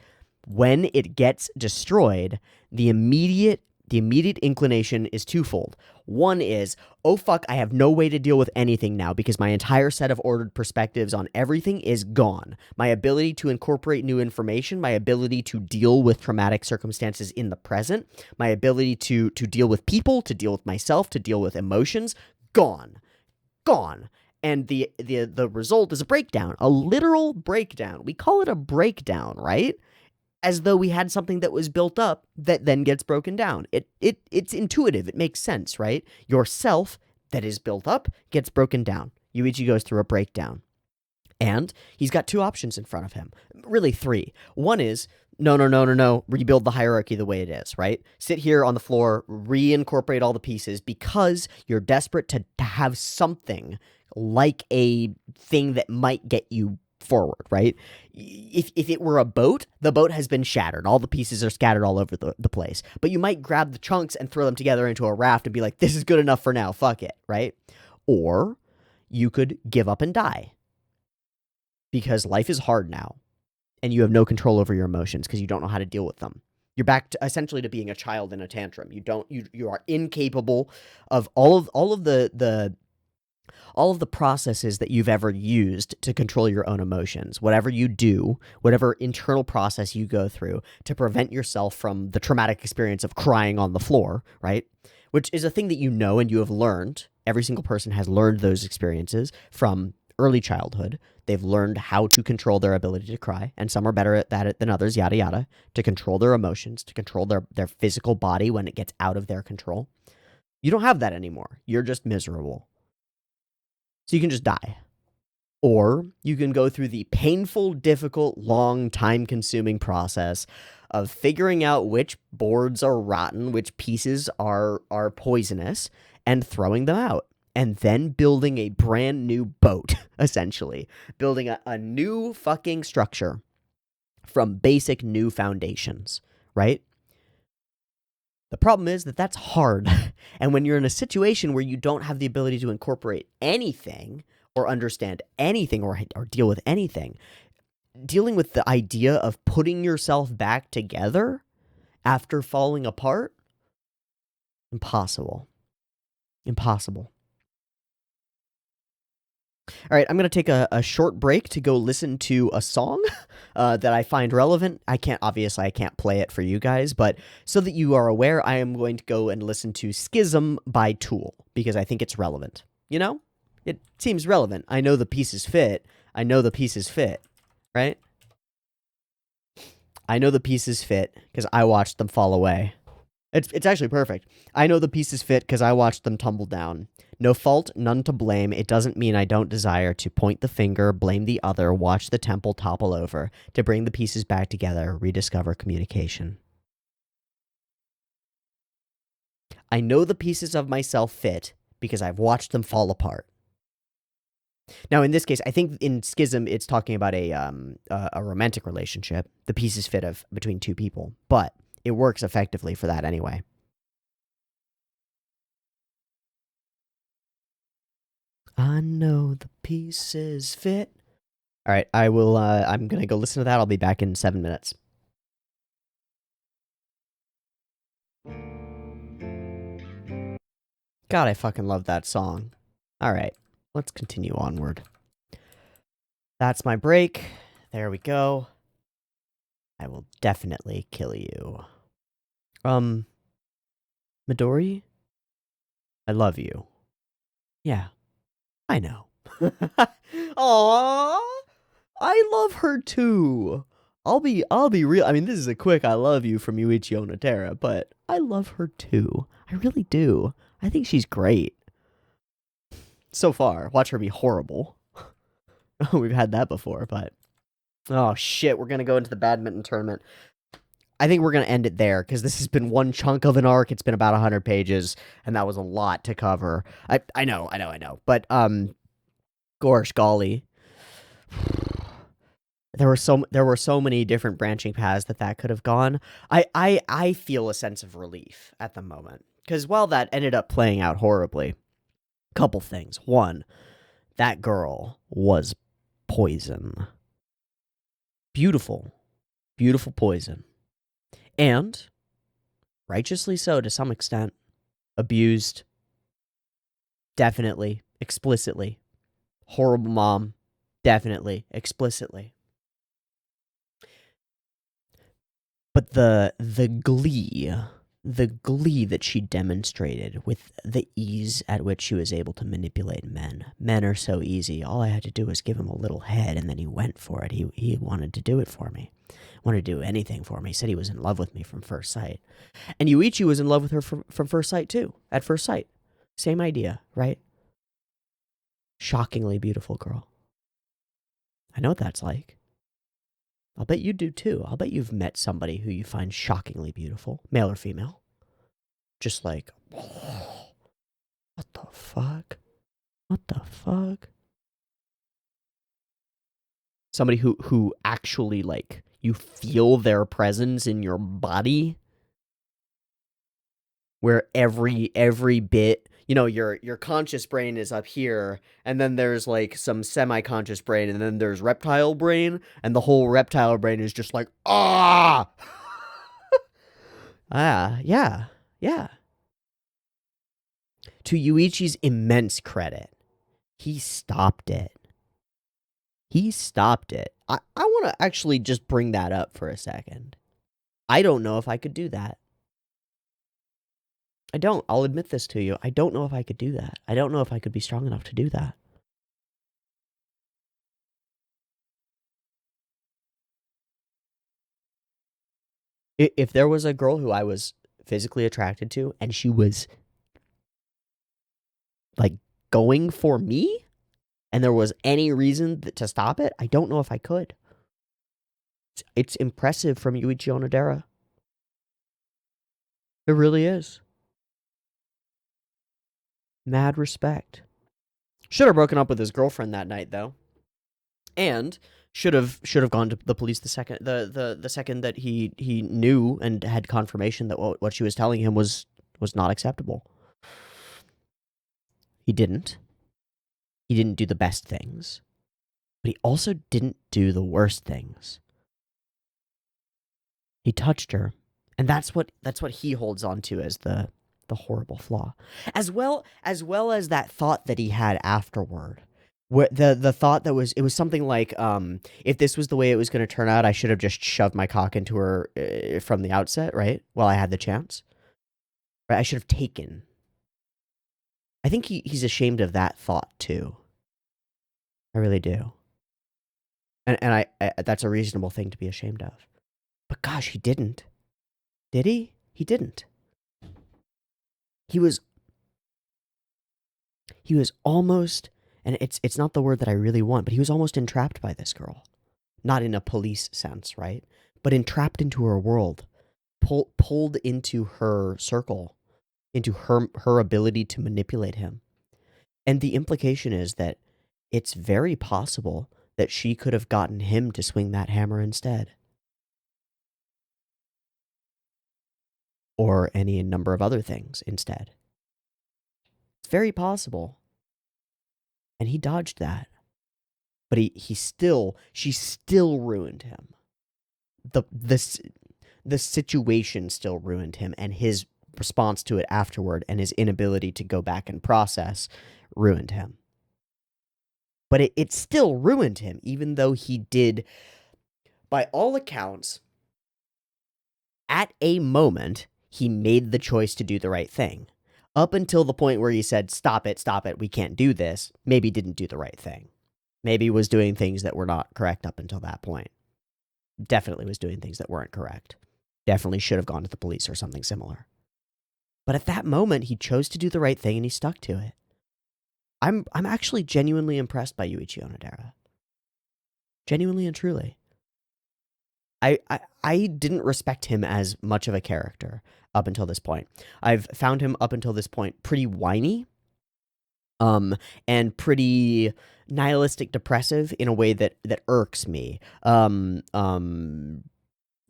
[SPEAKER 1] when it gets destroyed, the immediate The immediate inclination is twofold. One is, oh fuck, I have no way to deal with anything now because my entire set of ordered perspectives on everything is gone. My ability to incorporate new information, my ability to deal with traumatic circumstances in the present, my ability to deal with people, to deal with myself, to deal with emotions, gone. Gone. And the result is a breakdown, a literal breakdown. We call it a breakdown, right? As though we had something that was built up that then gets broken down. It's intuitive. It makes sense, right? Yourself that is built up gets broken down. Yuichi goes through a breakdown. And he's got two options in front of him. Really three. One is, no. Rebuild the hierarchy the way it is, right? Sit here on the floor, reincorporate all the pieces because you're desperate to have something like a thing that might get you forward, right? If it were a boat, the boat has been shattered. All the pieces are scattered all over the place. But you might grab the chunks and throw them together into a raft and be like, this is good enough for now, fuck it, right? Or you could give up and die. Because life is hard now. And you have no control over your emotions because you don't know how to deal with them. You're back to essentially to being a child in a tantrum. You are incapable of all of the processes that you've ever used to control your own emotions. Whatever you do, whatever internal process you go through to prevent yourself from the traumatic experience of crying on the floor, right? Which is a thing that you know and you have learned. Every single person has learned those experiences from early childhood. They've learned how to control their ability to cry, and some are better at that than others, yada yada, to control their emotions, to control their physical body when it gets out of their control. You don't have that anymore. You're just miserable. So you can just die. Or you can go through the painful, difficult, long, time-consuming process of figuring out which boards are rotten, which pieces are poisonous, and throwing them out. And then building a brand new boat, essentially. Building a new fucking structure from basic new foundations, right? The problem is that that's hard. And when you're in a situation where you don't have the ability to incorporate anything or understand anything or deal with anything, dealing with the idea of putting yourself back together after falling apart, impossible. Impossible. All right, I'm going to take a short break to go listen to a song that I find relevant. I can't play it for you guys, but so that you are aware, I am going to go and listen to Schism by Tool because I think it's relevant. You know? It seems relevant. I know the pieces fit. Right? I know the pieces fit because I watched them fall away. It's actually perfect. I know the pieces fit because I watched them tumble down. No fault, none to blame. It doesn't mean I don't desire to point the finger, blame the other, watch the temple topple over, to bring the pieces back together, rediscover communication. I know the pieces of myself fit because I've watched them fall apart. Now, in this case, I think in Schism, it's talking about a romantic relationship. The pieces fit between two people, but it works effectively for that anyway. I know the pieces fit. All right, I'm going to go listen to that. I'll be back in 7 minutes. God, I fucking love that song. All right, let's continue onward. That's my break. There we go. I will definitely kill you. Midori? I love you. Yeah, I know. Aww, I love her too. I'll be real. I mean, this is a quick I love you from Yuichi Onodera, but I love her too. I really do. I think she's great. So far, watch her be horrible. We've had that before, but oh shit, we're gonna go into the badminton tournament. I think we're gonna end it there because this has been one chunk of an arc. It's been about 100 pages, and that was a lot to cover. I know. But gosh, golly, there were so many different branching paths that could have gone. I feel a sense of relief at the moment because while that ended up playing out horribly, couple things. One, that girl was poison. Beautiful poison. And righteously so to some extent. Abused. Definitely. Explicitly. Horrible mom. Definitely. Explicitly. But the glee that she demonstrated with the ease at which she was able to manipulate men. Men are so easy. All I had to do was give him a little head, and then he went for it. He wanted to do it for me. Wanted to do anything for me. He said he was in love with me from first sight. And Yuichi was in love with her from first sight, too. At first sight. Same idea, right? Shockingly beautiful girl. I know what that's like. I'll bet you do too. I'll bet you've met somebody who you find shockingly beautiful, male or female. Just like, oh, what the fuck? What the fuck? Somebody who actually, like, you feel their presence in your body. Where every bit, you know, your conscious brain is up here, and then there's like some semi-conscious brain, and then there's reptile brain, and the whole reptile brain is just like, ah! Yeah. To Yuichi's immense credit, he stopped it. I want to actually just bring that up for a second. I don't know if I could do that. I don't. I'll admit this to you. I don't know if I could do that. I don't know if I could be strong enough to do that. If there was a girl who I was physically attracted to and she was like going for me and there was any reason to stop it, I don't know if I could. It's impressive from Yuichi Onodera. It really is. Mad respect. Should have broken up with his girlfriend that night, though. And should have gone to the police the second that he knew and had confirmation that what she was telling him was not acceptable. He didn't. He didn't do the best things, but he also didn't do the worst things. He touched her, and that's what he holds on to as the horrible flaw, as well as that thought that he had afterward. Where the thought that it was something like, if this was the way it was going to turn out, I should have just shoved my cock into her from the outset, right? While I had the chance, right? I should have taken. I think he's ashamed of that thought too. I really do. And I that's a reasonable thing to be ashamed of. But gosh, he didn't. Did he? He didn't. He was almost, and it's not the word that I really want, but he was almost entrapped by this girl. Not in a police sense, right? But entrapped into her world. Pulled into her circle. Into her ability to manipulate him. And the implication is that it's very possible that she could have gotten him to swing that hammer instead. Or any number of other things instead. It's very possible. And he dodged that. But she still ruined him. The situation still ruined him, and his response to it afterward and his inability to go back and process ruined him. But it still ruined him, even though he did, by all accounts, at a moment, he made the choice to do the right thing. Up until the point where he said, stop it, we can't do this, maybe didn't do the right thing. Maybe was doing things that were not correct up until that point. Definitely was doing things that weren't correct. Definitely should have gone to the police or something similar. But at that moment, he chose to do the right thing and he stuck to it. I'm actually genuinely impressed by Yuichi Onodera. Genuinely and truly. I didn't respect him as much of a character up until this point. I've found him up until this point pretty whiny, and pretty nihilistic depressive in a way that irks me.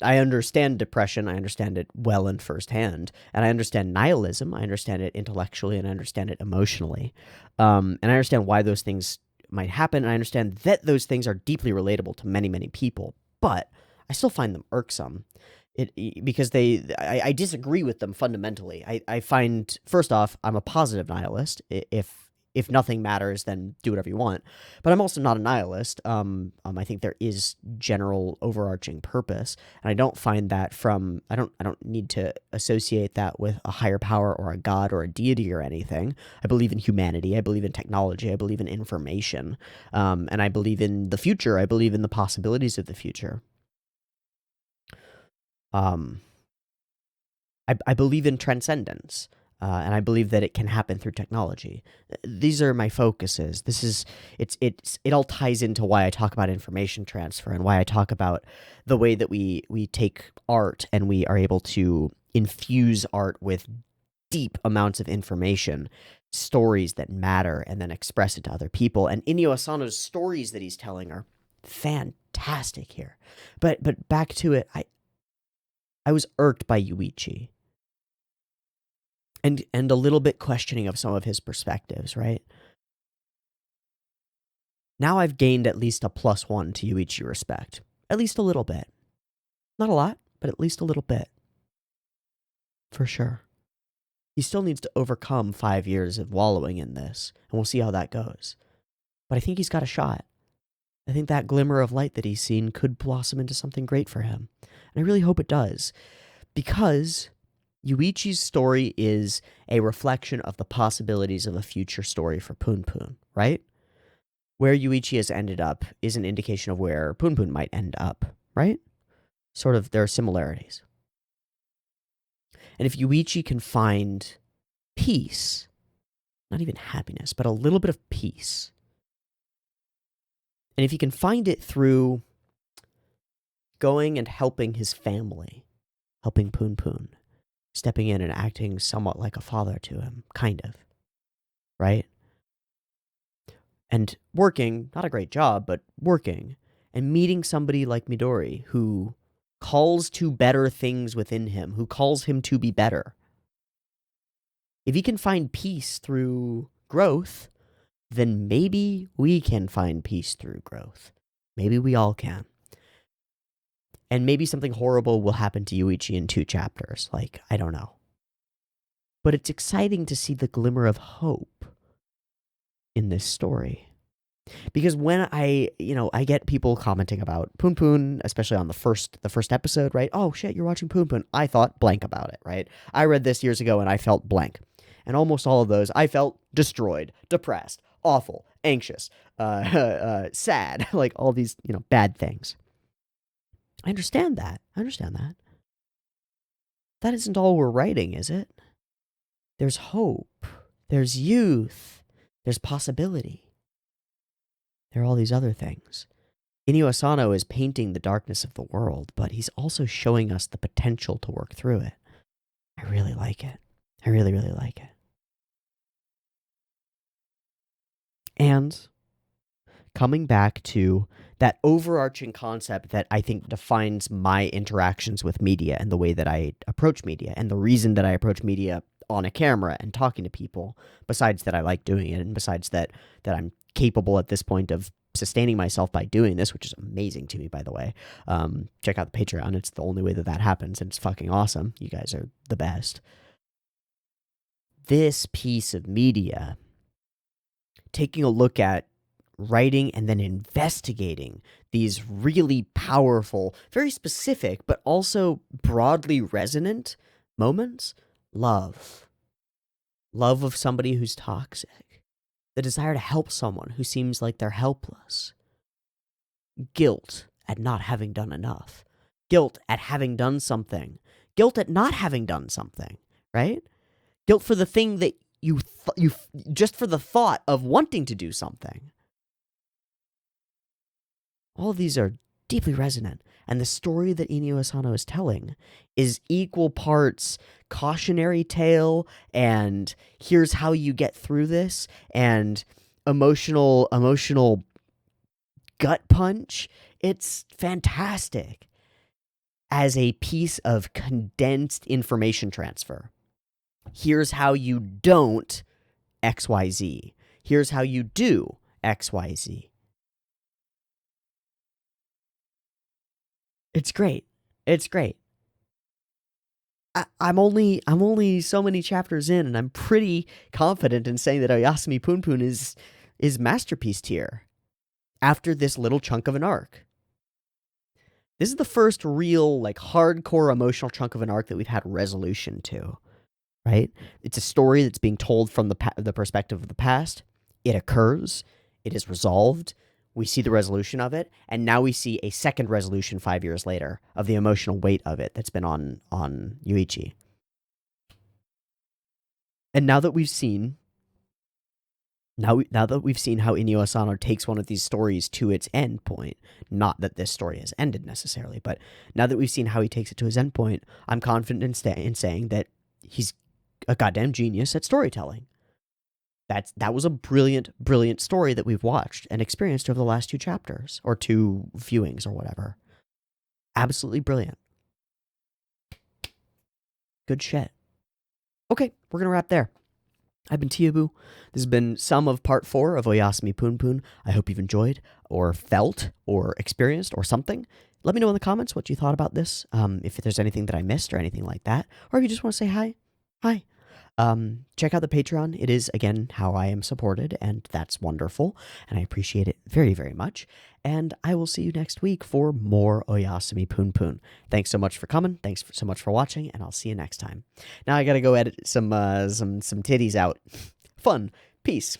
[SPEAKER 1] I understand depression, I understand it well and firsthand, and I understand nihilism, I understand it intellectually, and I understand it emotionally, and I understand why those things might happen, and I understand that those things are deeply relatable to many, many people, but I still find them irksome, Because I disagree with them fundamentally. I find, first off, I'm a positive nihilist. If nothing matters, then do whatever you want. But I'm also not a nihilist. I think there is general overarching purpose, and I don't find that from. I don't need to associate that with a higher power or a god or a deity or anything. I believe in humanity. I believe in technology. I believe in information, and I believe in the future. I believe in the possibilities of the future. Um, I believe in transcendence, and I believe that it can happen through technology. These are my focuses. It all ties into why I talk about information transfer and why I talk about the way that we take art and we are able to infuse art with deep amounts of information, stories that matter, and then express it to other people. And Inio Asano's stories that he's telling are fantastic here. But back to it, I was irked by Yuichi. And a little bit questioning of some of his perspectives, right? Now I've gained at least a +1 to Yuichi respect. At least a little bit. Not a lot, but at least a little bit. For sure. He still needs to overcome 5 years of wallowing in this, and we'll see how that goes. But I think he's got a shot. I think that glimmer of light that he's seen could blossom into something great for him. And I really hope it does. Because Yuichi's story is a reflection of the possibilities of a future story for Punpun, right? Where Yuichi has ended up is an indication of where Punpun might end up, right? Sort of, there are similarities. And if Yuichi can find peace, not even happiness, but a little bit of peace, and if he can find it through going and helping his family, helping Punpun, stepping in and acting somewhat like a father to him, kind of, right? And working, not a great job, but working, and meeting somebody like Midori who calls to better things within him, who calls him to be better. If he can find peace through growth, then maybe we can find peace through growth. Maybe we all can. And maybe something horrible will happen to Yuichi in 2 chapters. Like, I don't know. But it's exciting to see the glimmer of hope in this story. Because when I get people commenting about Punpun, especially on the first episode, right? Oh shit, you're watching Punpun. I thought blank about it, right? I read this years ago and I felt blank. And almost all of those, I felt destroyed, depressed, awful, anxious, sad, like all these, bad things. I understand that. That isn't all we're writing, is it? There's hope. There's youth. There's possibility. There are all these other things. Inio Asano is painting the darkness of the world, but he's also showing us the potential to work through it. I really like it. I really, really like it. And coming back to that overarching concept that I think defines my interactions with media and the way that I approach media and the reason that I approach media on a camera and talking to people, besides that I like doing it and besides that I'm capable at this point of sustaining myself by doing this, which is amazing to me, by the way. Check out the Patreon. It's the only way that happens, and it's fucking awesome. You guys are the best. This piece of media, taking a look at writing and then investigating these really powerful, very specific, but also broadly resonant moments. Love of somebody who's toxic. The desire to help someone who seems like they're helpless. Guilt at not having done enough. Guilt at having done something. Guilt at not having done something, right? Guilt for the thing that you just for the thought of wanting to do something. All of these are deeply resonant, and the story that Inio Asano is telling is equal parts cautionary tale and here's how you get through this and emotional gut punch. It's fantastic as a piece of condensed information transfer. Here's how you don't XYZ. Here's how you do XYZ. It's great. It's great. I'm only so many chapters in, and I'm pretty confident in saying that Oyasumi Punpun is masterpiece tier after this little chunk of an arc. This is the first real, like, hardcore emotional chunk of an arc that we've had resolution to, right? It's a story that's being told from the perspective of the past. It occurs. It is resolved. We see the resolution of it, and now we see a second resolution 5 years later of the emotional weight of it that's been on Yuichi. And now that we've seen how Inyo Asano takes one of these stories to its end point, not that this story has ended necessarily, but now that we've seen how he takes it to his end point, I'm confident in saying that he's a goddamn genius at storytelling. That was a brilliant, brilliant story that we've watched and experienced over the last 2 chapters, or 2 viewings, or whatever. Absolutely brilliant. Good shit. Okay, we're gonna wrap there. I've been Teeaboo. This has been some of part 4 of Oyasumi Punpun. I hope you've enjoyed, or felt, or experienced, or something. Let me know in the comments what you thought about this, if there's anything that I missed or anything like that, or if you just want to say hi. Hi. Check out the Patreon. It is, again, how I am supported, and that's wonderful, and I appreciate it very, very much. And I will see you next week for more Oyasumi Punpun. Thanks so much for coming. Thanks so much for watching, and I'll see you next time. Now I gotta go edit some titties out. Fun. Peace.